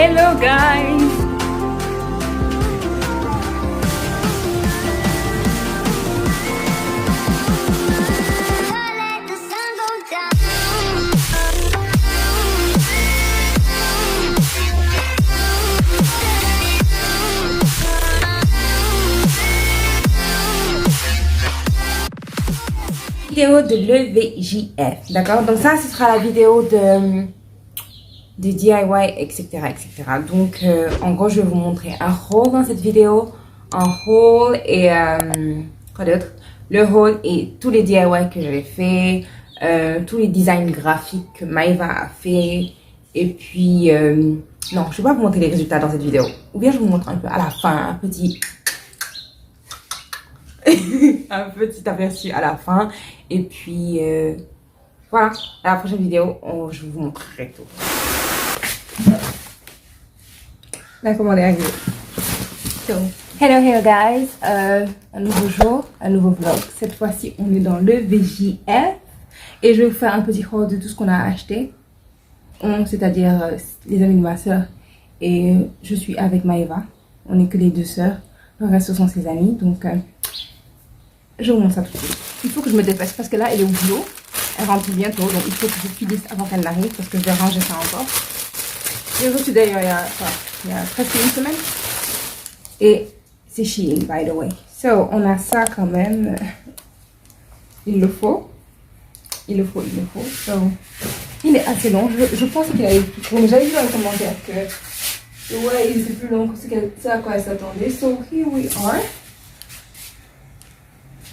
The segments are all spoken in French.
Hello guys! Vidéo de l'EVJF, d'accord? Donc ça, ce sera la vidéo de DIY, etc., etc. Donc, en gros, je vais vous montrer un haul dans cette vidéo. Un haul et... quoi d'autre? Le haul et tous les DIY que j'avais fait, tous les designs graphiques que Maëva a fait. Et puis... non, je ne vais pas vous montrer les résultats dans cette vidéo. Ou bien je vous montre un peu à la fin, un petit... un petit aperçu à la fin. Et puis... voilà, à la prochaine vidéo, je vous montrerai tout. La commande est arrivée. So, hello guys, un nouveau jour, un nouveau vlog. Cette fois-ci, on est dans le VJF et je vais vous faire un petit haul de tout ce qu'on a acheté. C'est-à-dire les amis de ma soeur et je suis avec Maëva. On n'est que les deux sœurs. Le reste, ce sont ses amis. Donc, je vous montre ça tout de suite. Il faut que je me dépêche parce que là, elle est au boulot. Elle rentre bientôt, donc il faut que je finisse avant qu'elle n'arrive parce que je vais ranger ça encore. J'ai reçu d'ailleurs il y a presque une semaine. Et c'est Shein, by the way. So, on a ça quand même. Il le faut. Il le faut. So, il est assez long. Je pense qu'il a été plus long. Mais j'avais vu dans les commentaires que ouais, il était plus long que ce à quoi elle s'attendait. So, here we are.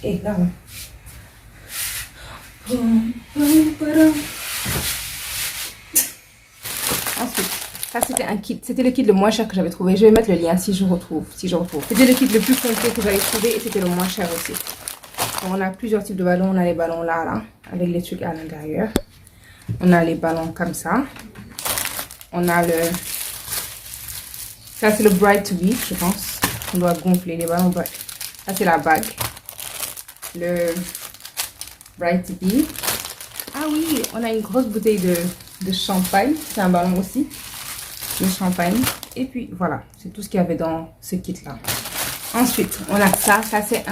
Et là, ensuite, ça c'était un kit, c'était le kit le moins cher que j'avais trouvé. Je vais mettre le lien si je retrouve. C'était le kit le plus complet que j'avais trouvé et c'était le moins cher aussi. Donc, on a plusieurs types de ballons. On a les ballons là, avec les trucs à l'intérieur. On a les ballons comme ça. On a le... Ça c'est le Bright to Be, je pense. On doit gonfler les ballons. Ça c'est la bague. Le Bright to Be. Ah oui, on a une grosse bouteille de champagne. C'est un ballon aussi. De champagne. Et puis voilà, c'est tout ce qu'il y avait dans ce kit là. Ensuite, on a ça. Ça c'est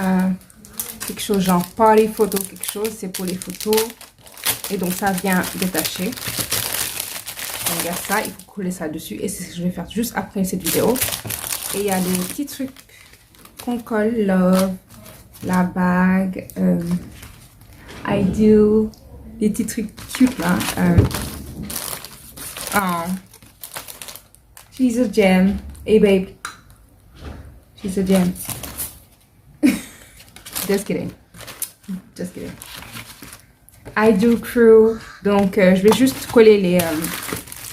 quelque chose genre party photo, quelque chose. C'est pour les photos. Et donc ça vient détacher. Donc il y a ça, il faut coller ça dessus. Et c'est ce que je vais faire juste après cette vidéo. Et il y a des petits trucs qu'on colle. Love, la bague, Ideal, des petits trucs cute là. Oh, she's a gem. Hey babe, she's a gem. Just kidding. Ideal Crew. Donc je vais juste coller les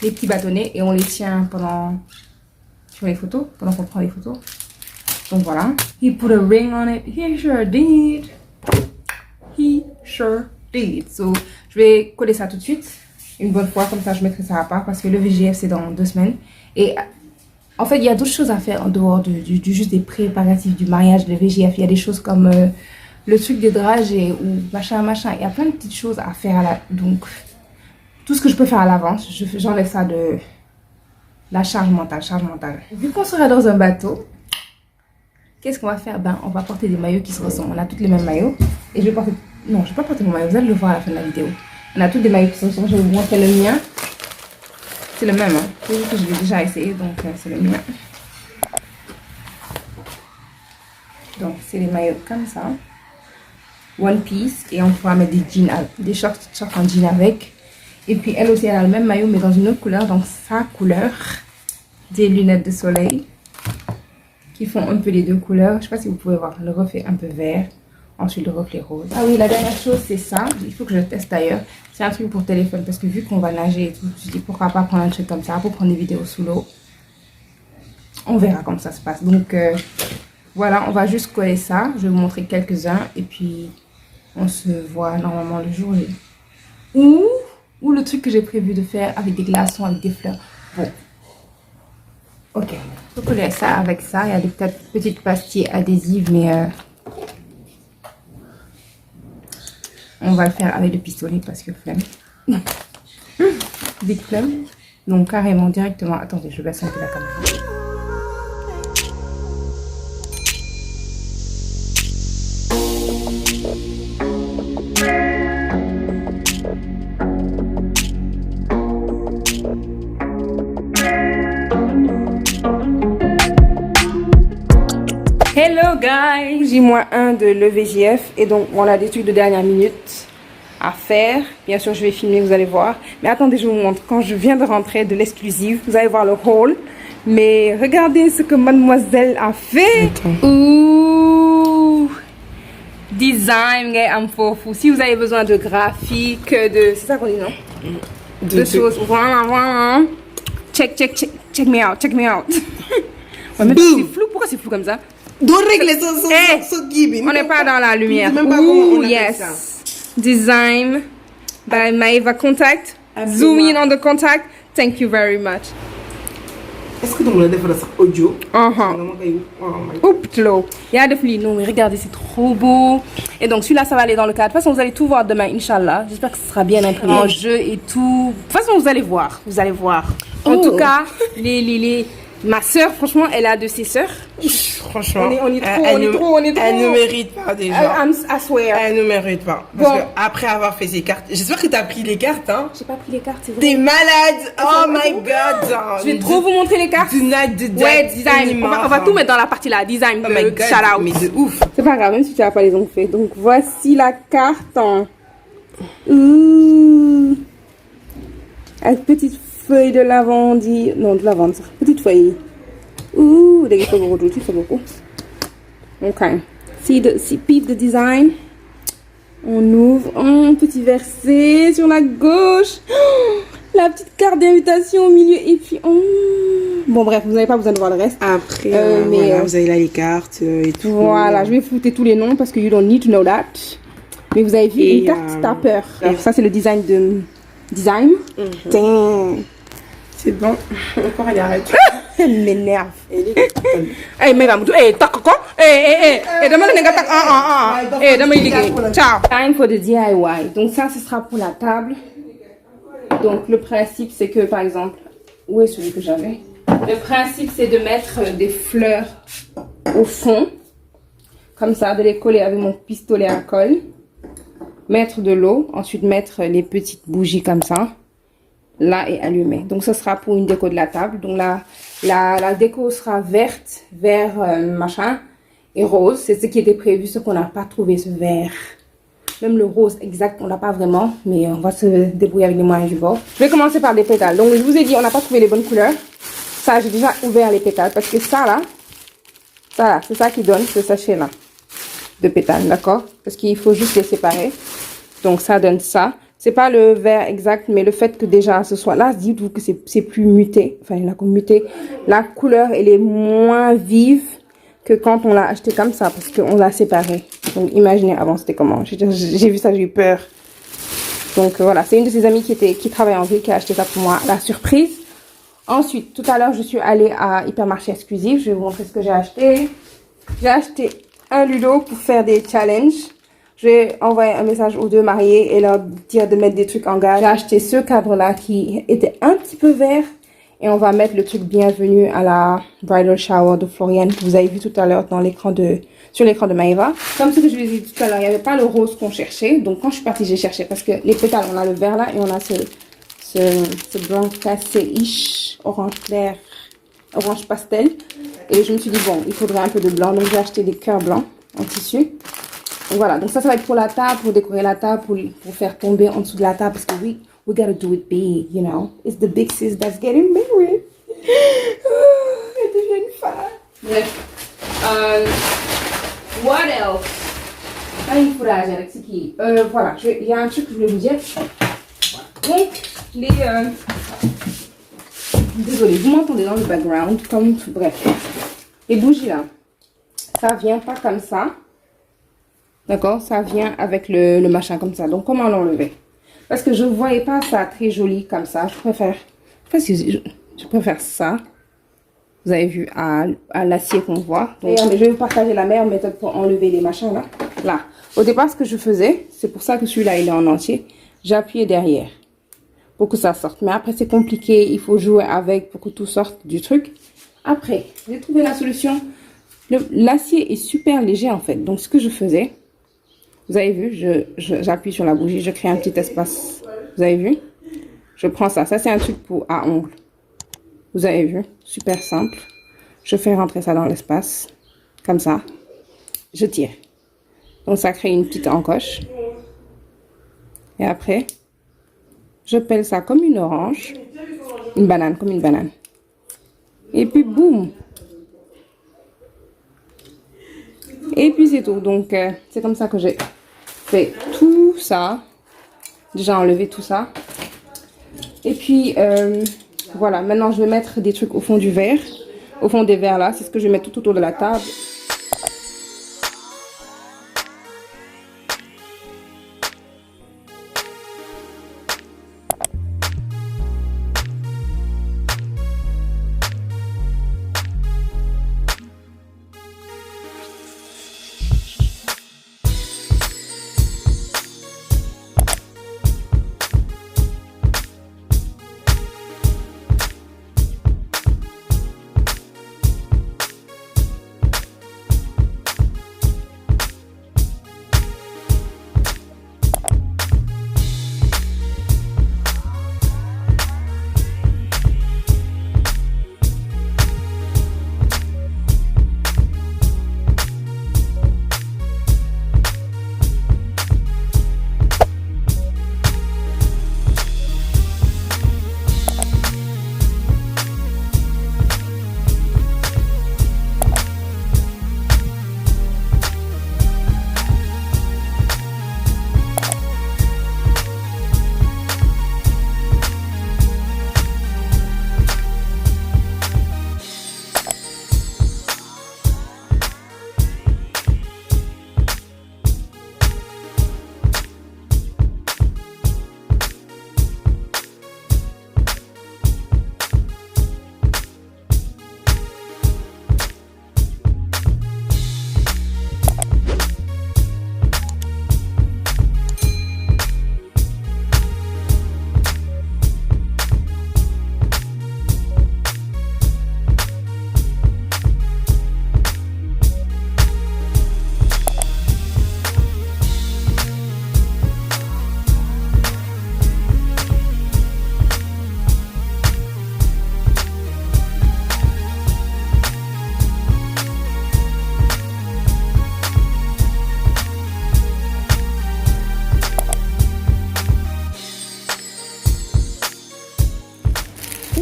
petits bâtonnets et on les tient sur les photos, pendant qu'on prend les photos. Donc voilà. He put a ring on it. He sure did. So, je vais coller ça tout de suite. Une bonne fois, comme ça je mettrai ça à part parce que le VJF c'est dans 2 semaines. Et en fait, il y a d'autres choses à faire en dehors du juste des préparatifs du mariage, le VJF. Il y a des choses comme le truc des dragées ou machin. Il y a plein de petites choses à faire. Donc, tout ce que je peux faire à l'avance, j'enlève ça de la charge mentale. Vu qu'on sera dans un bateau, qu'est-ce qu'on va faire? Ben, on va porter des maillots qui se ressemblent. On a tous les mêmes maillots. Et je vais porter... Non, je vais pas porter mon maillot. Vous allez le voir à la fin de la vidéo. On a tous des maillots qui se ressemblent. Je vais vous montrer le mien. C'est le même. C'est juste que je l'ai déjà essayé. Donc, c'est le mien. Donc, c'est les maillots comme ça. One piece. Et on pourra mettre des jeans, des shorts en jean avec. Et puis, elle aussi, elle a le même maillot, mais dans une autre couleur. Donc, sa couleur. Des lunettes de soleil. Qui font un peu les deux couleurs. Je sais pas si vous pouvez voir le reflet un peu vert. Ensuite le reflet rose. Ah oui, la dernière chose c'est ça. Il faut que je teste d'ailleurs. C'est un truc pour téléphone parce que vu qu'on va nager et tout, je dis pourquoi pas prendre un truc comme ça pour prendre des vidéos sous l'eau. On verra comment ça se passe. Donc voilà, on va juste coller ça. Je vais vous montrer quelques-uns et puis on se voit normalement le jour J. Ou le truc que j'ai prévu de faire avec des glaçons, avec des fleurs. Bon. Ok. Je peux coller ça avec ça. Il y a des petites pastilles adhésives, mais on va le faire avec le pistolet parce que flemme. Big flemme. Donc carrément, directement. Attendez, je baisse un peu la caméra. Hello guys, J-1 de l'EVJF et donc on a des trucs de dernière minute à faire. Bien sûr je vais filmer, vous allez voir. Mais attendez, je vous montre quand je viens de rentrer de l'exclusive. Vous allez voir le haul. Mais regardez ce que mademoiselle a fait. Ouh, design, I'm for fou. Si vous avez besoin de graphique, de... C'est ça qu'on dit, non? De choses. Voilà. Check me out, check me out. Ouais, mais c'est flou, pourquoi c'est flou comme ça? Doit régler ce guide. On n'est pas dans la lumière. Même pas comment on appelle ça. Design by Maeva Contact. Absolument. Zoom in on the contact. Thank you very much. Est-ce que tu me faire ça audio? Oups, l'eau. Il y a des plis. Non, mais regardez, c'est trop beau. Et donc, celui-là, ça va aller dans le cadre. De toute façon, vous allez tout voir demain, Inch'Allah. J'espère que ce sera bien imprimé en jeu et tout. De toute façon, vous allez voir. Vous allez voir. En tout cas, ma soeur, franchement, elle a de ses sœurs. Franchement, on est trop. Elle ne mérite pas déjà. I swear. Elle ne mérite pas. Parce que après avoir fait ses cartes, j'espère que tu as pris les cartes, hein. J'ai pas pris les cartes, c'est vrai. T'es malade. Oh my god. Je vais trop vous montrer les cartes. Ouais, design. On va tout mettre dans la partie là. Design, oh my god, shout out. mais de ouf. C'est pas grave, même si tu n'as pas les ongles faits. Donc voici la carte. Ouh. Avec petite feuille de lavande. Non, de lavande, ça. Petite feuille. Ouh, des fois, tu fais beaucoup. Ok. See the design. On ouvre un petit verset sur la gauche. Oh, la petite carte d'invitation au milieu. Et puis, bon, bref, vous n'avez pas besoin de voir le reste. Après, voilà, vous avez là les cartes et tout. Voilà, je vais foutre tous les noms parce que you don't need to know that. Mais vous avez vu une carte tapeur. Ça, c'est le design de... Design. C'est bon. Encore, elle arrête. Elle m'énerve. Hey, mesdames, ciao. Time for the DIY. Donc ça, ce sera pour la table. Donc le principe, c'est que, par exemple, où est celui que j'avais? Le principe, c'est de mettre des fleurs au fond. Comme ça, de les coller avec mon pistolet à colle. Mettre de l'eau. Ensuite, mettre les petites bougies comme ça. Là et allumer. Donc ce sera pour une déco de la table. Donc la déco sera verte, vert machin et rose. C'est ce qui était prévu, ce qu'on n'a pas trouvé, ce vert. Même le rose exact, on l'a pas vraiment, mais on va se débrouiller avec les moyens du bord. Je vais commencer par des pétales. Donc je vous ai dit, on n'a pas trouvé les bonnes couleurs. Ça, j'ai déjà ouvert les pétales parce que ça là, c'est ça qui donne ce sachet là de pétales, d'accord? Parce qu'il faut juste les séparer. Donc ça donne ça. C'est pas le vert exact, mais le fait que déjà ce soit là, dites-vous que c'est plus muté. Enfin, il a comme muté. La couleur, elle est moins vive que quand on l'a acheté comme ça, parce qu'on l'a séparé. Donc, imaginez avant, c'était comment. J'ai vu ça, j'ai eu peur. Donc, voilà. C'est une de ses amies qui travaille en ville, qui a acheté ça pour moi. La surprise. Ensuite, tout à l'heure, je suis allée à Hypermarché Exclusif. Je vais vous montrer ce que j'ai acheté. J'ai acheté un Ludo pour faire des challenges. Je vais envoyer un message aux deux mariés et leur dire de mettre des trucs en garde. J'ai acheté ce cadre-là qui était un petit peu vert. Et on va mettre le truc bienvenue à la bridal shower de Floriane que vous avez vu tout à l'heure sur l'écran de Maeva. Comme ce que je vous ai dit tout à l'heure, il n'y avait pas le rose qu'on cherchait. Donc quand je suis partie, j'ai cherché parce que les pétales, on a le vert là et on a ce blanc cassé-ish, orange clair, orange pastel. Et je me suis dit, bon, il faudrait un peu de blanc. Donc j'ai acheté des cœurs blancs en tissu. Donc voilà, donc ça va être pour la table, pour décorer la table, pour faire tomber en dessous de la table. Parce que oui, we gotta do it big, you know. It's the big sis that's getting married. Elle devient une femme. Bref. What else? Pas une fourrage avec ce qui... voilà, il y a un truc que je voulais vous dire. Donc, désolée, vous m'entendez dans le background, comme... Bref. Les bougies là, ça vient pas comme ça. D'accord? Ça vient avec le machin comme ça. Donc, comment l'enlever? Parce que je ne voyais pas ça très joli comme ça. Je préfère ça. Vous avez vu à l'acier qu'on voit. Donc, je vais vous partager la meilleure méthode pour enlever les machins là. Là. Au départ, ce que je faisais, c'est pour ça que celui-là, il est en entier. J'appuyais derrière. pour que ça sorte. Mais après, c'est compliqué. Il faut jouer avec pour que tout sorte du truc. Après, j'ai trouvé la solution. L'acier est super léger en fait. Donc, ce que je faisais, vous avez vu, j'appuie sur la bougie, je crée un petit espace. Vous avez vu? Je prends ça. Ça, c'est un truc à ongles. Vous avez vu? Super simple. Je fais rentrer ça dans l'espace. Comme ça. Je tire. Donc, ça crée une petite encoche. Et après, je pèle ça comme une orange. Une banane, comme une banane. Et puis, boum! Et puis, c'est tout. Donc, c'est comme ça que j'ai fait tout ça. Déjà enlevé tout ça. Et puis, voilà. Maintenant, je vais mettre des trucs au fond du verre. Au fond des verres, là. C'est ce que je vais mettre tout autour de la table.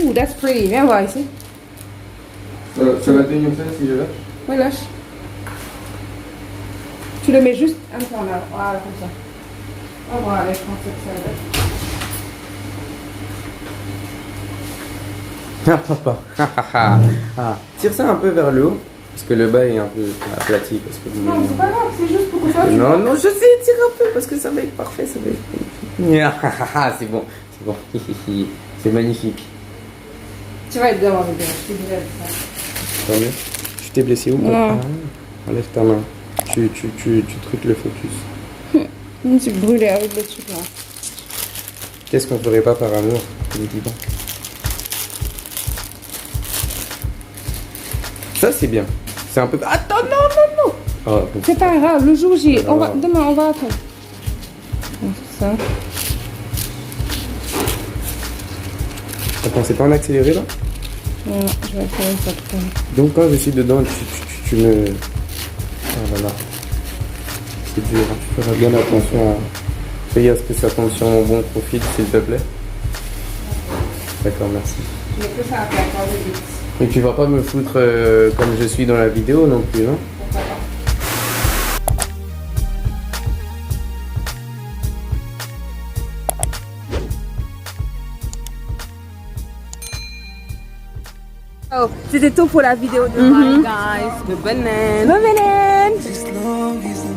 Ooh, that's pretty. Viens voir ici. Ça va tenir ça si je lâche? Oui, lâche. Tu le mets juste un peu en avant. Voilà, comme ça. On va voir avec Français que ça va. Ah, papa. Ah. Tire ça un peu vers le haut. Parce que le bas est un peu aplati. Parce que... Non, c'est pas grave, c'est juste pour que ça. Non, non, je sais, tire un peu parce que ça va être parfait. Ça va être magnifique. C'est bon, c'est bon. C'est magnifique. Tu vas être devant le gars, je te dirai ça. Tant mieux. Tu t'es blessé où? Non. Enlève ta main. Tu truques le focus. Je me suis brûlée avec le truc là. Qu'est-ce qu'on ferait pas par amour? Ne dis pas. Ça c'est bien. C'est un peu. Attends, non, non, non. Oh, bon. C'est pas grave, le jour J, Non. demain on va attendre. Donc, c'est ça. Attends, c'est pas en accéléré là? Non, je vais faire ça tout à l'heure. Donc quand je suis dedans, tu me... Oh là là. C'est dur, hein. Tu feras bien attention à... Fais gaffe que ça tombe sur mon bon profil, s'il te plaît. D'accord, merci. Je n'ai que ça à faire quand je dis. Mais tu vas pas me foutre comme je suis dans la vidéo non plus, non? Pourquoi pas? Oh, c'était tout pour la vidéo de Bye guys. De banane. Bonne banane. As long as the